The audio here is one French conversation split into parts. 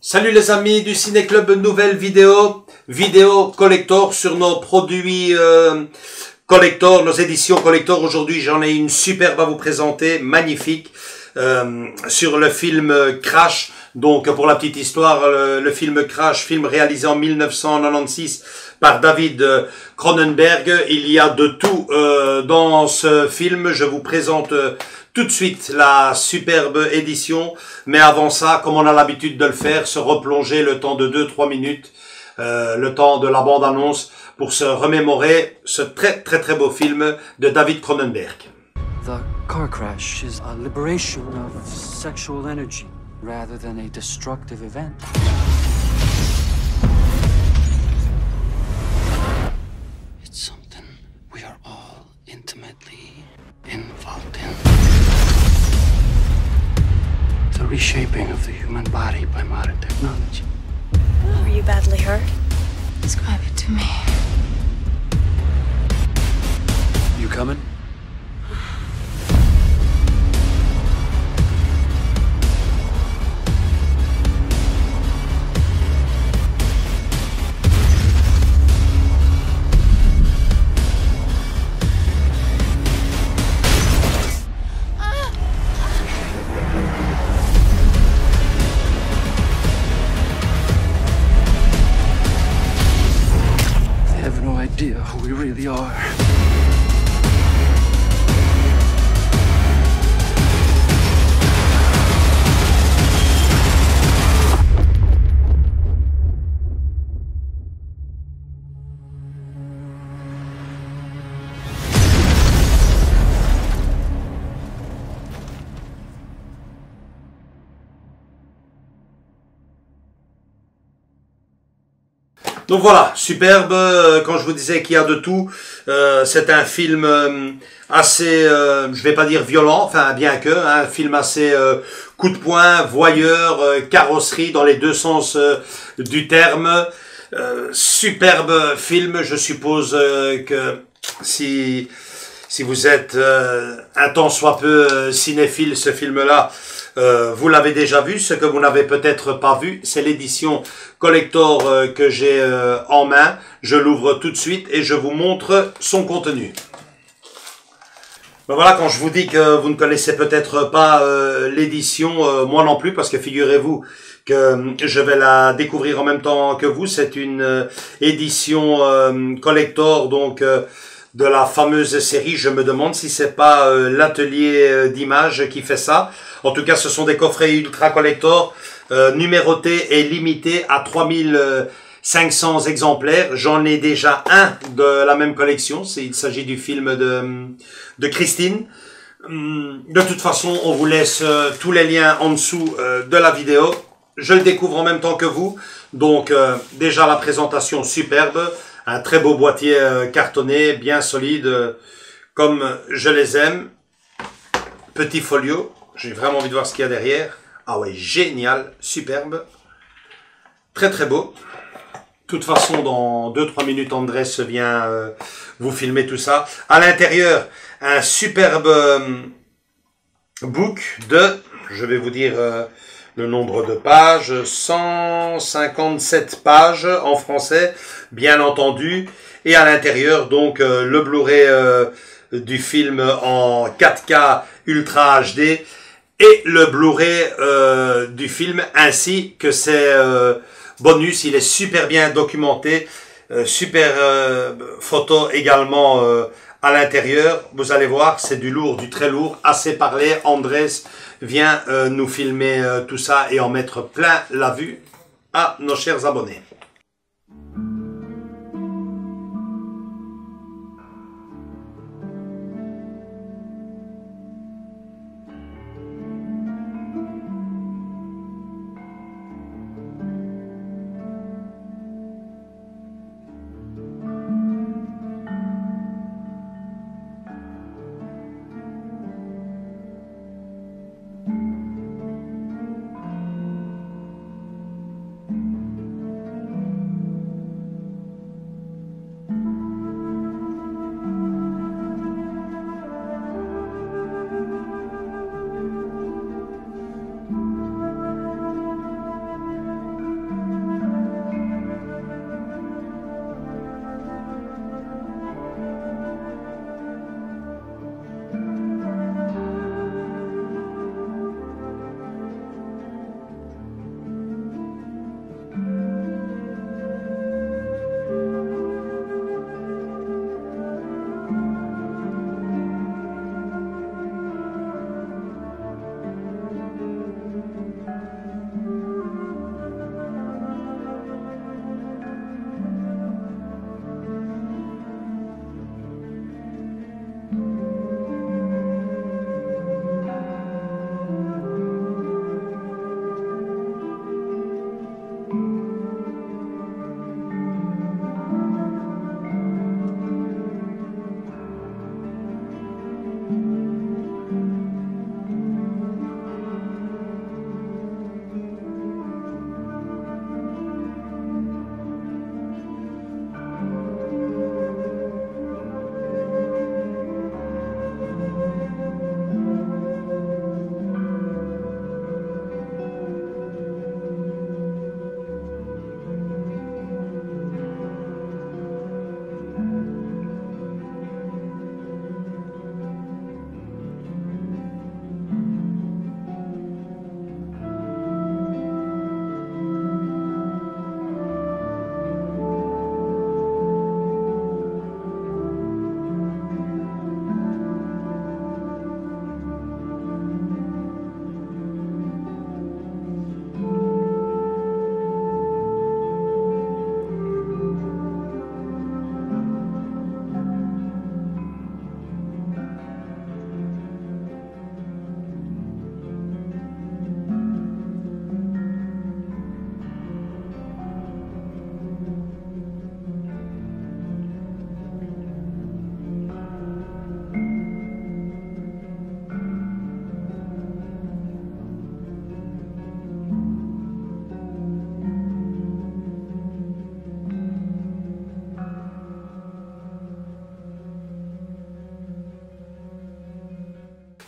Salut les amis du Ciné Club, nouvelle vidéo collector sur nos produits collector, nos éditions collector. Aujourd'hui j'en ai une superbe à vous présenter, magnifique, sur le film Crash. Donc pour la petite histoire, le film Crash, film réalisé en 1996 par David Cronenberg. Il y a de tout dans ce film. Je vous présente tout de suite la superbe édition, mais avant ça, comme on a l'habitude de le faire, se replonger le temps de 2-3 minutes, le temps de la bande-annonce, pour se remémorer ce très beau film de David Cronenberg. The car crash is a liberation of sexual energy rather than a destructive event. It's something we are all intimately involved in. The reshaping of the human body by modern technology. Were you badly hurt? Describe it to me. You coming? Idea who we really are. Donc voilà, superbe, quand je vous disais qu'il y a de tout, c'est un film assez, je vais pas dire violent, enfin bien que, un film assez coup de poing, voyeur, carrosserie dans les deux sens du terme. Superbe film, je suppose que si vous êtes un tant soit peu cinéphile, ce film-là, vous l'avez déjà vu. Ce que vous n'avez peut-être pas vu, c'est l'édition collector que j'ai en main. Je l'ouvre tout de suite et je vous montre son contenu. Ben voilà, quand je vous dis que vous ne connaissez peut-être pas l'édition, moi non plus, parce que figurez-vous que je vais la découvrir en même temps que vous. C'est une édition collector, donc de la fameuse série. Je me demande si c'est pas l'atelier d'images qui fait ça. En tout cas, ce sont des coffrets ultra collector, numérotés et limités à 3500 exemplaires. J'en ai déjà un de la même collection. Il s'agit du film de Christine. De toute façon, on vous laisse tous les liens en dessous de la vidéo. Je le découvre en même temps que vous. Donc, déjà la présentation superbe. Un très beau boîtier cartonné, bien solide, comme je les aime. Petit folio. J'ai vraiment envie de voir ce qu'il y a derrière. Ah ouais, génial, superbe. Très beau. De toute façon, dans 2-3 minutes, Andrés vient vous filmer tout ça. À l'intérieur, un superbe book de, je vais vous dire le nombre de pages, 157 pages en français, bien entendu. Et à l'intérieur, donc, le Blu-ray du film en 4K Ultra HD. Et le Blu-ray du film, ainsi que ses bonus. Il est super bien documenté, super photo également à l'intérieur. Vous allez voir, c'est du lourd, du très lourd, assez parlé. Andrés vient nous filmer tout ça et en mettre plein la vue à nos chers abonnés.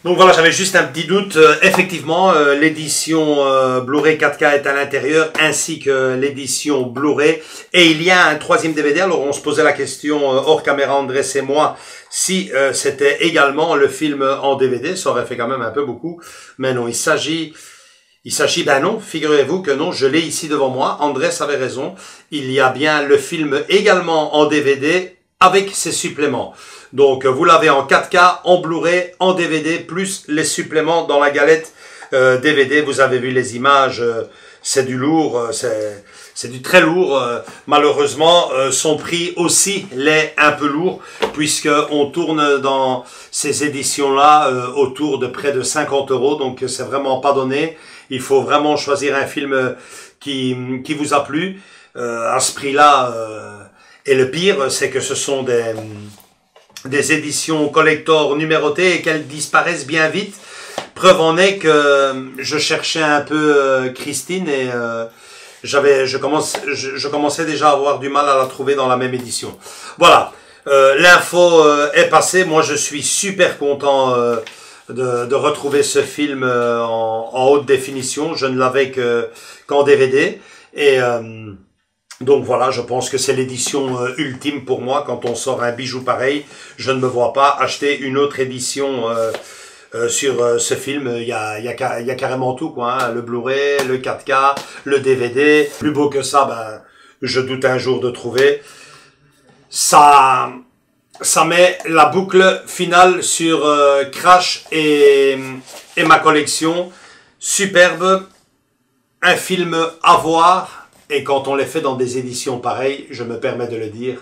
Donc voilà, j'avais juste un petit doute. Effectivement, l'édition Blu-ray 4K est à l'intérieur, ainsi que l'édition Blu-ray. Et il y a un troisième DVD. Alors on se posait la question hors caméra, Andrés et moi, si c'était également le film en DVD. Ça aurait fait quand même un peu beaucoup. Mais non, il s'agit, ben non, figurez-vous que non, je l'ai ici devant moi. Andrés avait raison. Il y a bien le film également en DVD avec ses suppléments. Donc, vous l'avez en 4K, en Blu-ray, en DVD, plus les suppléments dans la galette DVD. Vous avez vu les images, c'est du lourd, c'est du très lourd. Malheureusement, son prix aussi l'est un peu lourd, puisqu'on tourne dans ces éditions-là autour de près de 50 €. Donc, c'est vraiment pas donné. Il faut vraiment choisir un film qui vous a plu. À ce prix-là, et le pire, c'est que ce sont des éditions collector numérotées et qu'elles disparaissent bien vite. Preuve en est que je cherchais un peu Christine et je commençais déjà à avoir du mal à la trouver dans la même édition. Voilà, l'info est passée. Moi, je suis super content de retrouver ce film en haute définition. Je ne l'avais qu'en DVD et donc voilà, je pense que c'est l'édition ultime pour moi. Quand on sort un bijou pareil, je ne me vois pas acheter une autre édition sur ce film. Il y a carrément tout, quoi, hein. Le Blu-ray, le 4K, le DVD. Plus beau que ça, ben, je doute un jour de trouver. Ça met la boucle finale sur Crash et ma collection. Superbe, un film à voir. Et quand on les fait dans des éditions pareilles, je me permets de le dire,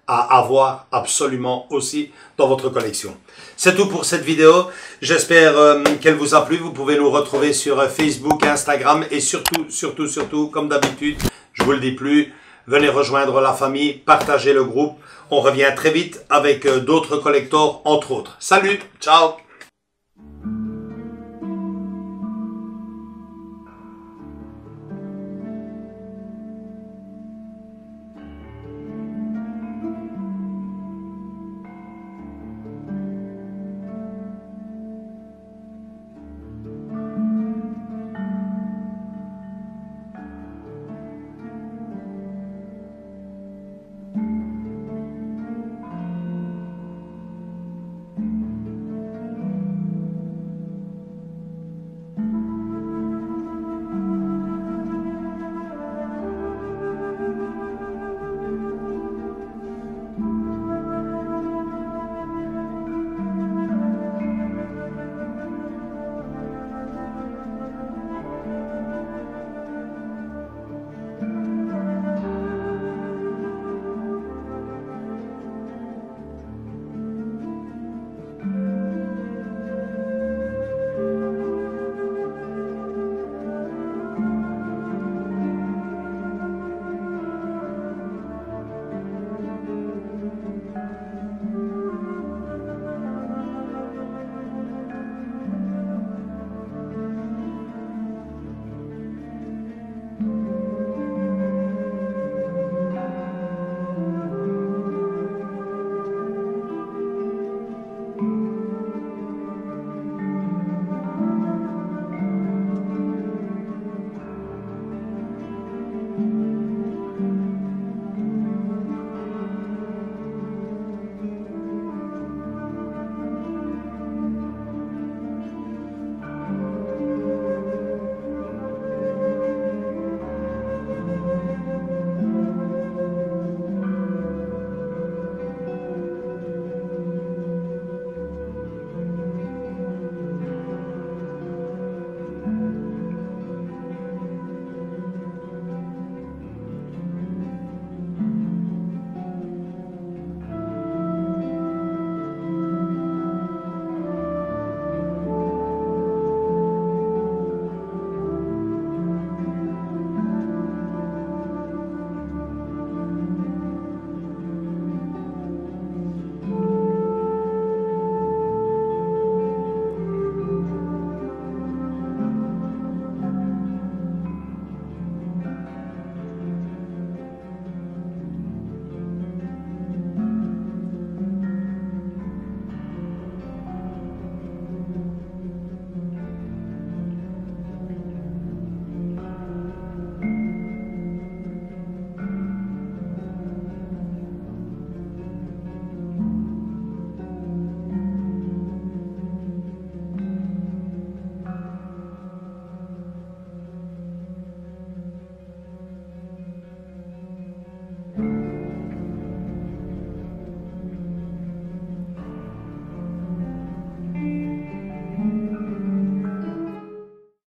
à avoir absolument aussi dans votre collection. C'est tout pour cette vidéo. J'espère qu'elle vous a plu. Vous pouvez nous retrouver sur Facebook, Instagram et surtout, comme d'habitude, je vous le dis plus, venez rejoindre la famille, partagez le groupe. On revient très vite avec d'autres collectors, entre autres. Salut, ciao!